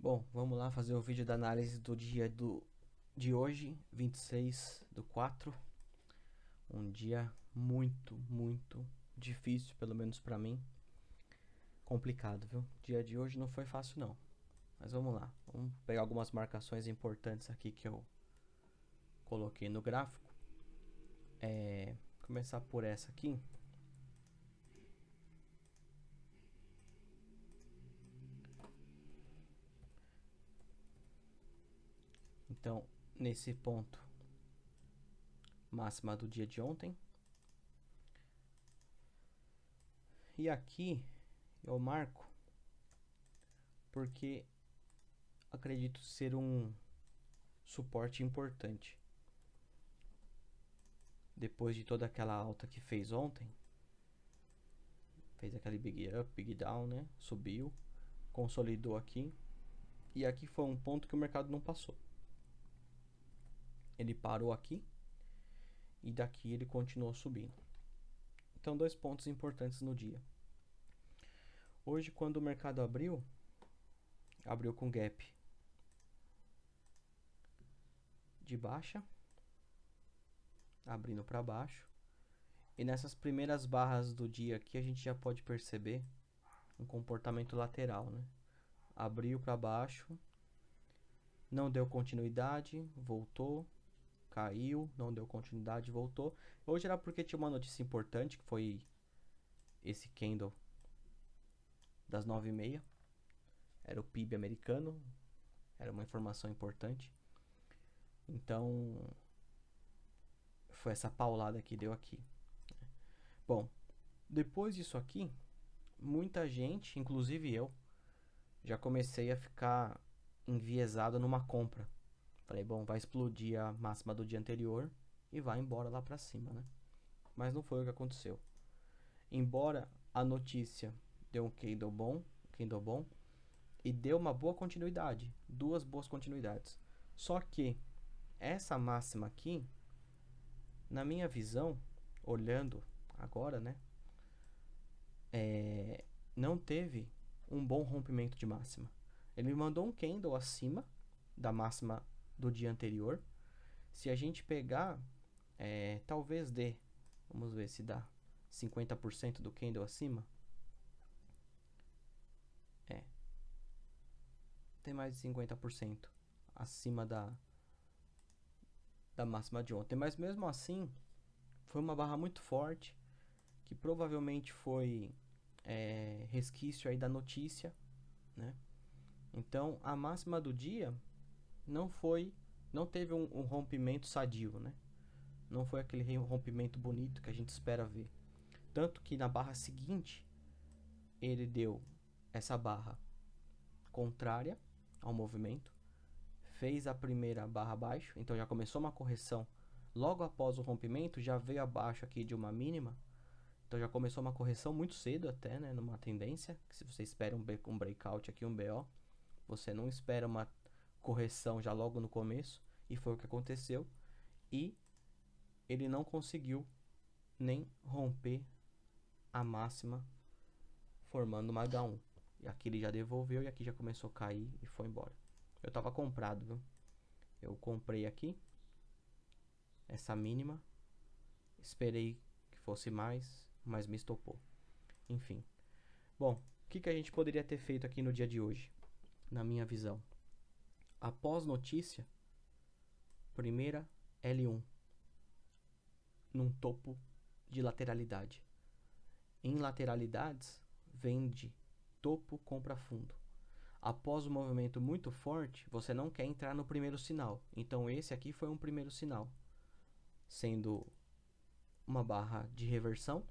Bom, vamos lá fazer o vídeo da análise do dia de hoje, 26/4. Um dia muito difícil, pelo menos pra mim. Complicado, viu? O dia de hoje não foi fácil não. Mas vamos lá. Vamos pegar algumas marcações importantes aqui que eu coloquei no gráfico. Começar por essa aqui. Então, nesse ponto, máxima do dia de ontem. E aqui eu marco porque acredito ser um suporte importante. Depois de toda aquela alta que fez ontem, fez aquele big up, big down, né? Subiu, consolidou aqui. E aqui foi um ponto que o mercado não passou. Ele parou aqui e daqui ele continuou subindo. Então, dois pontos importantes no dia. Hoje, quando o mercado abriu com gap de baixa, abrindo para baixo. E nessas primeiras barras do dia aqui a gente já pode perceber um comportamento lateral, né? Abriu para baixo, não deu continuidade, voltou, caiu, não deu continuidade, voltou. Hoje era porque tinha uma notícia importante, que foi esse candle das 9h30. Era o PIB americano, era uma informação importante. Então, foi essa paulada que deu aqui. Bom, depois disso aqui, muita gente, inclusive eu, já comecei a ficar enviesado numa compra. Falei, bom, vai explodir a máxima do dia anterior e vai embora lá pra cima, né? Mas não foi o que aconteceu. Embora a notícia deu um candle bom e deu uma boa continuidade, duas boas continuidades. Só que essa máxima aqui, na minha visão, olhando agora, né, não teve um bom rompimento de máxima. Ele me mandou um candle acima da máxima do dia anterior. Se a gente pegar, talvez dê, vamos ver se dá 50% do candle acima. Tem mais de 50% acima da máxima de ontem. Mas mesmo assim, foi uma barra muito forte, que provavelmente foi resquício aí da notícia, né? Então, a máxima do dia não teve um rompimento sadio, né? Não foi aquele rompimento bonito que a gente espera ver. Tanto que na barra seguinte, ele deu essa barra contrária ao movimento, fez a primeira barra abaixo, então já começou uma correção. Logo após o rompimento, já veio abaixo aqui de uma mínima, então já começou uma correção muito cedo até, né, numa tendência, que se você espera um breakout aqui, um BO, você não espera uma correção já logo no começo, e foi o que aconteceu, e ele não conseguiu nem romper a máxima, formando uma H1. E aqui ele já devolveu e aqui já começou a cair e foi embora. Eu tava comprado, viu? Eu comprei aqui essa mínima, esperei que fosse mais, mas me estopou. Enfim. Bom, o que a gente poderia ter feito aqui no dia de hoje, na minha visão? Após notícia, primeira L1 num topo de lateralidade. Em lateralidades, vende topo, compra fundo. Após um movimento muito forte, você não quer entrar no primeiro sinal. Então esse aqui foi um primeiro sinal, sendo uma barra de reversão.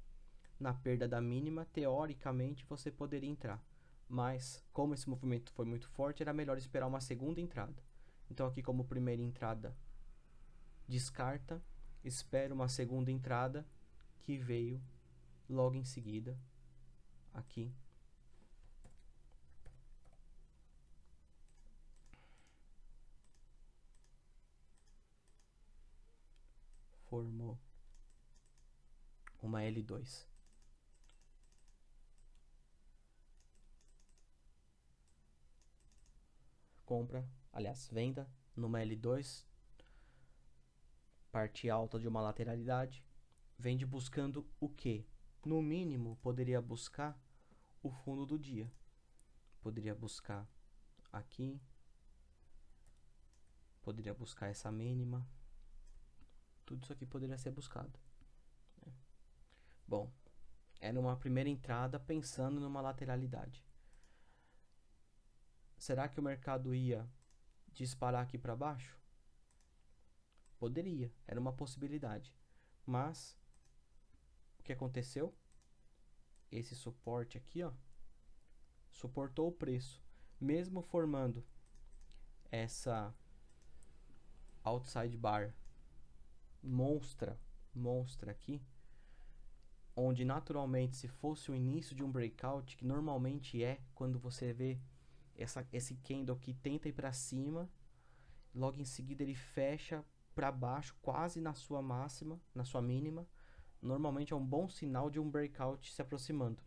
Na perda da mínima, teoricamente você poderia entrar, mas como esse movimento foi muito forte, era melhor esperar uma segunda entrada. Então aqui, como primeira entrada descarta, espera uma segunda entrada que veio logo em seguida aqui. Formou uma L2. compra, aliás, venda numa L2, parte alta de uma lateralidade, vende buscando o quê? No mínimo, poderia buscar o fundo do dia. Poderia buscar aqui, poderia buscar essa mínima, tudo isso aqui poderia ser buscado. Bom, era uma primeira entrada pensando numa lateralidade. Será que o mercado ia disparar aqui para baixo? Poderia, era uma possibilidade. Mas o que aconteceu? Esse suporte aqui, ó, suportou o preço, mesmo formando essa outside bar monstra aqui, onde naturalmente, se fosse o início de um breakout, que normalmente é quando você vê esse candle que tenta ir para cima, logo em seguida ele fecha para baixo, quase na sua máxima, na sua mínima, normalmente é um bom sinal de um breakout se aproximando,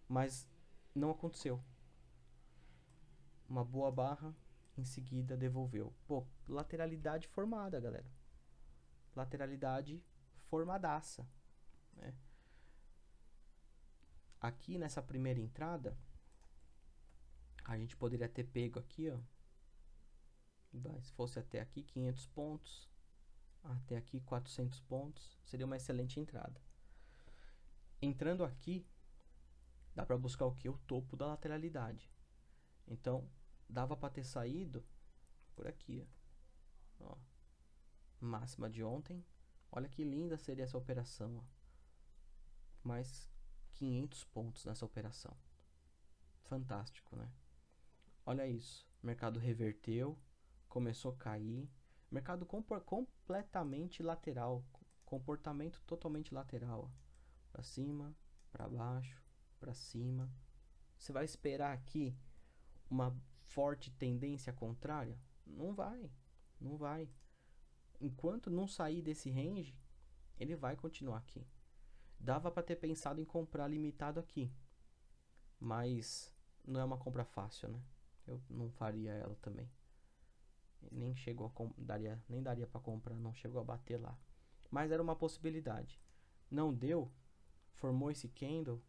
mas não aconteceu. Uma boa barra, em seguida devolveu. Pô, lateralidade formada, galera. Lateralidade formadaça, né? Aqui nessa primeira entrada, a gente poderia ter pego aqui, ó, se fosse até aqui 500 pontos, até aqui 400 pontos, seria uma excelente entrada. Entrando aqui, dá para buscar o que? O topo da lateralidade. Então, dava para ter saído por aqui, ó. Máxima de ontem. Olha que linda seria essa operação, ó. Mais 500 pontos nessa operação. Fantástico, né? Olha isso. O mercado reverteu, começou a cair. Mercado completamente lateral. Comportamento totalmente lateral. Para cima, para baixo, para cima. Você vai esperar aqui uma forte tendência contrária? Não vai. Não vai. Enquanto não sair desse range, ele vai continuar aqui. Dava para ter pensado em comprar limitado aqui, mas não é uma compra fácil, né? Eu não faria ela também. Nem chegou a nem daria para comprar, não chegou a bater lá. Mas era uma possibilidade. Não deu, formou esse candle.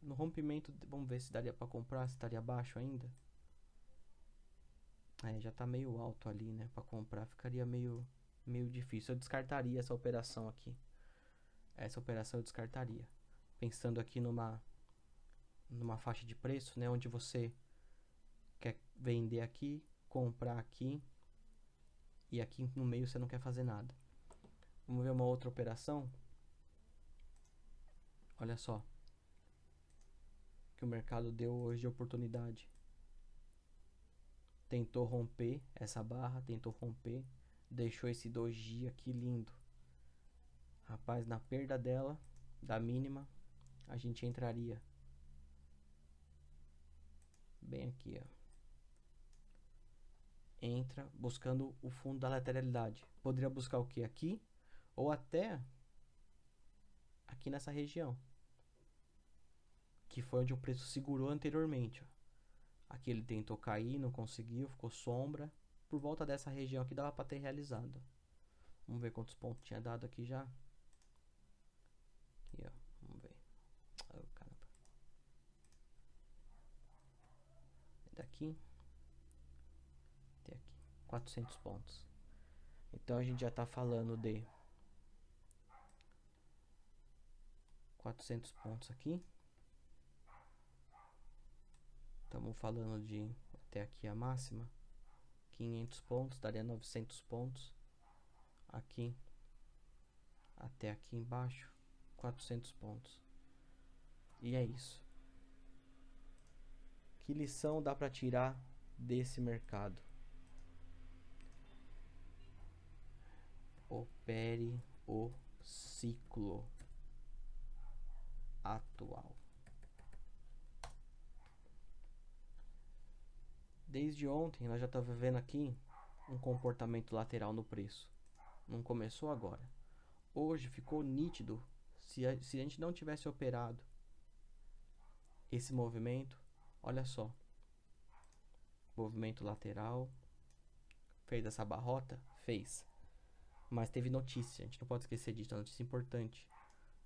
No rompimento, vamos ver se daria para comprar, se estaria baixo ainda. Já tá meio alto ali, né? Para comprar ficaria meio difícil. Eu descartaria essa operação aqui. Essa operação eu descartaria. Pensando aqui numa faixa de preço, né? Onde você quer vender aqui, comprar aqui. E aqui no meio você não quer fazer nada. Vamos ver uma outra operação. Olha só. Que o mercado deu hoje de oportunidade. Tentou romper essa barra, tentou romper. Deixou esse doji aqui lindo. Rapaz, na perda dela, da mínima, a gente entraria. Bem aqui, ó. Entra buscando o fundo da lateralidade. Poderia buscar o que? Aqui ou até aqui nessa região, que foi onde o preço segurou anteriormente, ó. Aqui ele tentou cair, não conseguiu, ficou sombra. Por volta dessa região aqui dava para ter realizado. Vamos ver quantos pontos tinha dado aqui já. Aqui, ó. Vamos ver. Oh, caramba. Daqui até aqui. 400 pontos. Então a gente já está falando de 400 pontos aqui. Estamos falando de até aqui a máxima. 500 pontos, daria 900 pontos. Aqui até aqui embaixo, 400 pontos. E é isso. Que lição dá para tirar desse mercado? Opere o ciclo atual. Desde ontem nós já estamos vendo aqui um comportamento lateral no preço. Não começou agora. Hoje ficou nítido. Se a gente não tivesse operado esse movimento, olha só. movimento lateral. Fez essa barrota? Fez. Mas teve notícia, a gente não pode esquecer disso, é uma notícia importante.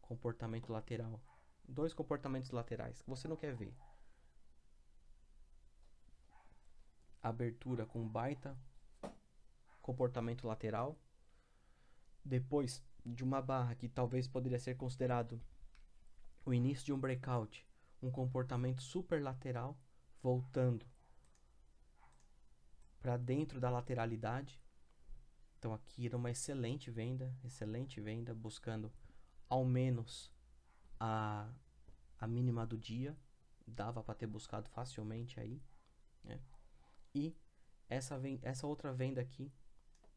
Comportamento lateral. 2 comportamentos laterais que você não quer ver. Abertura com baita comportamento lateral. Depois de uma barra que talvez poderia ser considerado o início de um breakout, um comportamento super lateral, voltando para dentro da lateralidade. Então aqui era uma excelente venda, buscando ao menos a mínima do dia. Dava para ter buscado facilmente aí, né? E essa outra venda aqui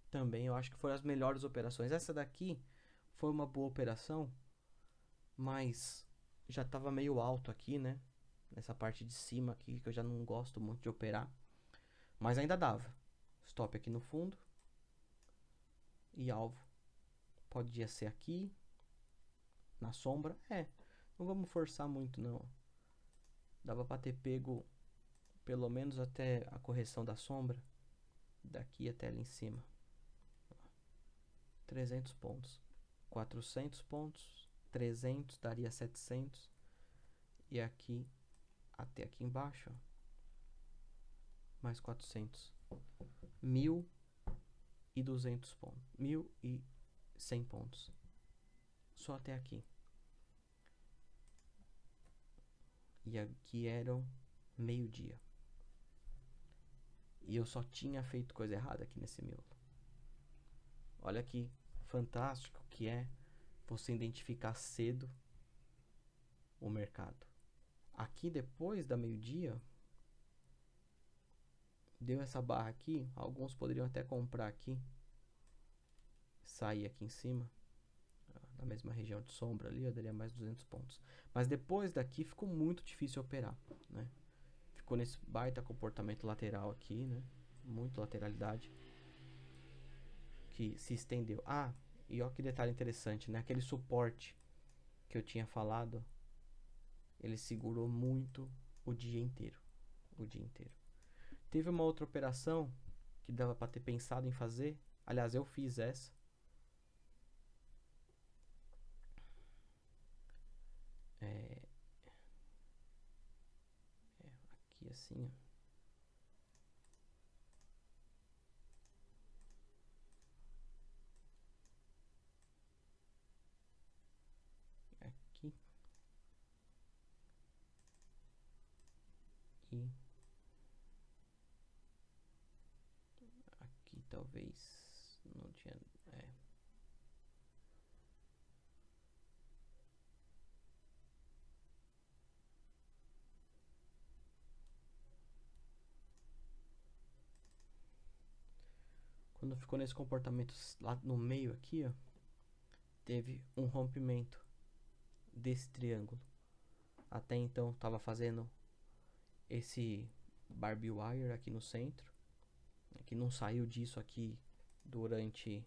também eu acho que foram as melhores operações. Essa daqui foi uma boa operação, mas já estava meio alto aqui, né? Nessa parte de cima aqui, que eu já não gosto muito de operar. Mas ainda dava. Stop aqui no fundo. E alvo. Podia ser aqui. Na sombra. Não vamos forçar muito, não. Dava para ter pego pelo menos até a correção da sombra. Daqui até ali em cima. 300 pontos. 400 pontos. 300 daria 700. E aqui até aqui embaixo, ó, mais 400. 1.200 pontos. 1.100 pontos. Só até aqui. E aqui eram meio-dia. E eu só tinha feito coisa errada aqui nesse miolo. Olha que fantástico que é você identificar cedo o mercado. Aqui depois da meio-dia, deu essa barra aqui. Alguns poderiam até comprar aqui, sair aqui em cima, na mesma região de sombra ali, eu daria mais 200 pontos. Mas depois daqui ficou muito difícil operar, né? Ficou nesse baita comportamento lateral aqui, né? Muito lateralidade, que se estendeu. Ah, e olha que detalhe interessante, né? Aquele suporte que eu tinha falado, ele segurou muito o dia inteiro. O dia inteiro. Teve uma outra operação que dava para ter pensado em fazer. Aliás, eu fiz essa. Aqui assim, ó. Aqui. E aqui talvez não tinha. Quando ficou nesse comportamento lá no meio aqui, ó, teve um rompimento desse triângulo. Até então estava fazendo esse Barbie Wire aqui no centro, que não saiu disso aqui durante,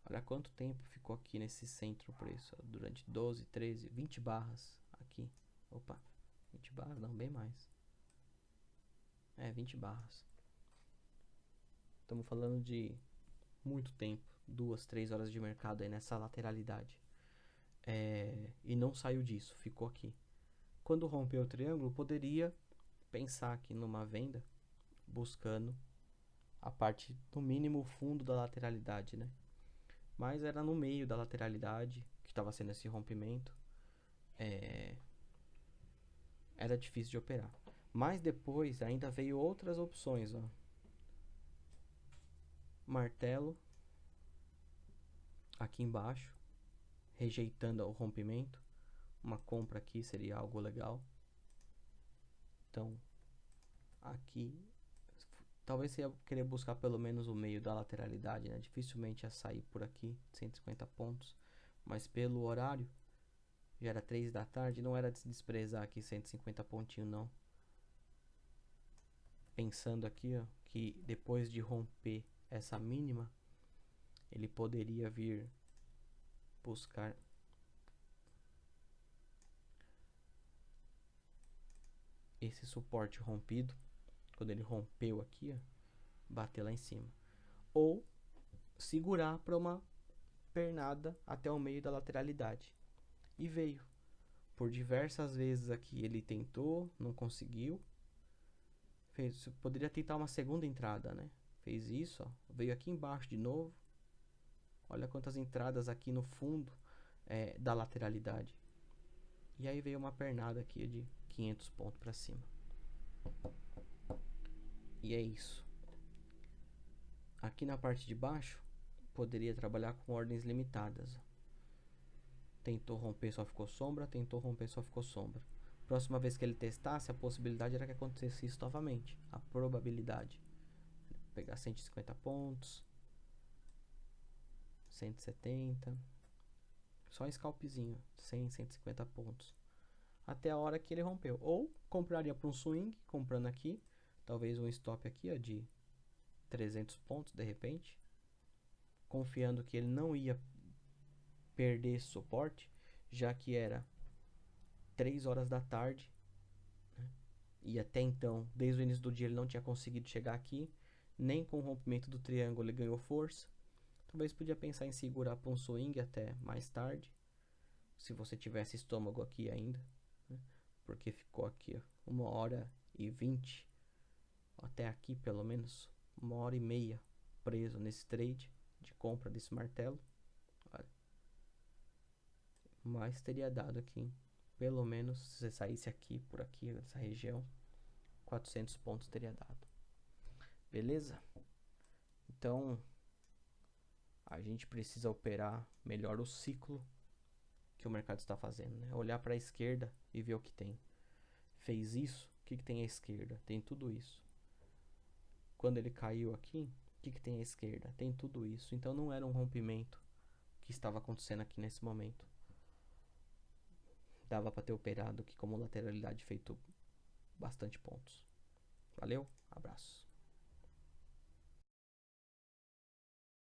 olha quanto tempo ficou aqui nesse centro o preço, ó, durante 12, 13, 20 barras aqui. Opa, 20 barras não, bem mais. 20 barras. Estamos falando de muito tempo, 2, 3 horas de mercado aí nessa lateralidade. E não saiu disso, ficou aqui. Quando rompeu o triângulo, poderia pensar aqui numa venda, buscando a parte, no mínimo, o fundo da lateralidade, né? Mas era no meio da lateralidade que estava sendo esse rompimento. Era difícil de operar. Mas depois ainda veio outras opções, ó. Martelo aqui embaixo, rejeitando o rompimento. Uma compra aqui seria algo legal. Então, aqui talvez você ia querer buscar pelo menos o meio da lateralidade, né? Dificilmente ia sair por aqui, 150 pontos. Mas pelo horário, já era 3 da tarde, não era de se desprezar aqui 150 pontinhos, não. Pensando aqui, ó, que depois de romper essa mínima, ele poderia vir buscar esse suporte rompido, quando ele rompeu aqui, ó, bater lá em cima. Ou segurar para uma pernada até o meio da lateralidade. E veio. Por diversas vezes aqui ele tentou, não conseguiu. Poderia tentar uma segunda entrada, né? Fez isso, ó, veio aqui embaixo de novo. Olha quantas entradas aqui no fundo da lateralidade. E aí veio uma pernada aqui de 500 pontos para cima. E é isso. Aqui na parte de baixo, poderia trabalhar com ordens limitadas. Tentou romper, só ficou sombra. Tentou romper, só ficou sombra. Próxima vez que ele testasse, a possibilidade era que acontecesse isso novamente. A probabilidade. Pegar 150 pontos. 170. Só um scalpzinho. 100, 150 pontos. Até a hora que ele rompeu. Ou compraria para um swing, comprando aqui. Talvez um stop aqui, ó, de 300 pontos de repente. Confiando que ele não ia perder esse suporte, já que era 3 horas da tarde, né? E até então, desde o início do dia, ele não tinha conseguido chegar aqui, nem com o rompimento do triângulo ele ganhou força. Talvez podia pensar em segurar para um swing até mais tarde, se você tivesse estômago aqui ainda, né? Porque ficou aqui 1h20, até aqui pelo menos 1h30 preso nesse trade de compra desse martelo. Olha, mas teria dado aqui, pelo menos, se você saísse aqui, por aqui, nessa região, 400 pontos teria dado. Beleza? Então, a gente precisa operar melhor o ciclo que o mercado está fazendo, né? Olhar para a esquerda e ver o que tem. Fez isso, o que tem à esquerda? Tem tudo isso. Quando ele caiu aqui, o que tem à esquerda? Tem tudo isso. Então não era um rompimento que estava acontecendo aqui nesse momento. Dava para ter operado aqui como lateralidade, feito bastante pontos. Valeu, abraço.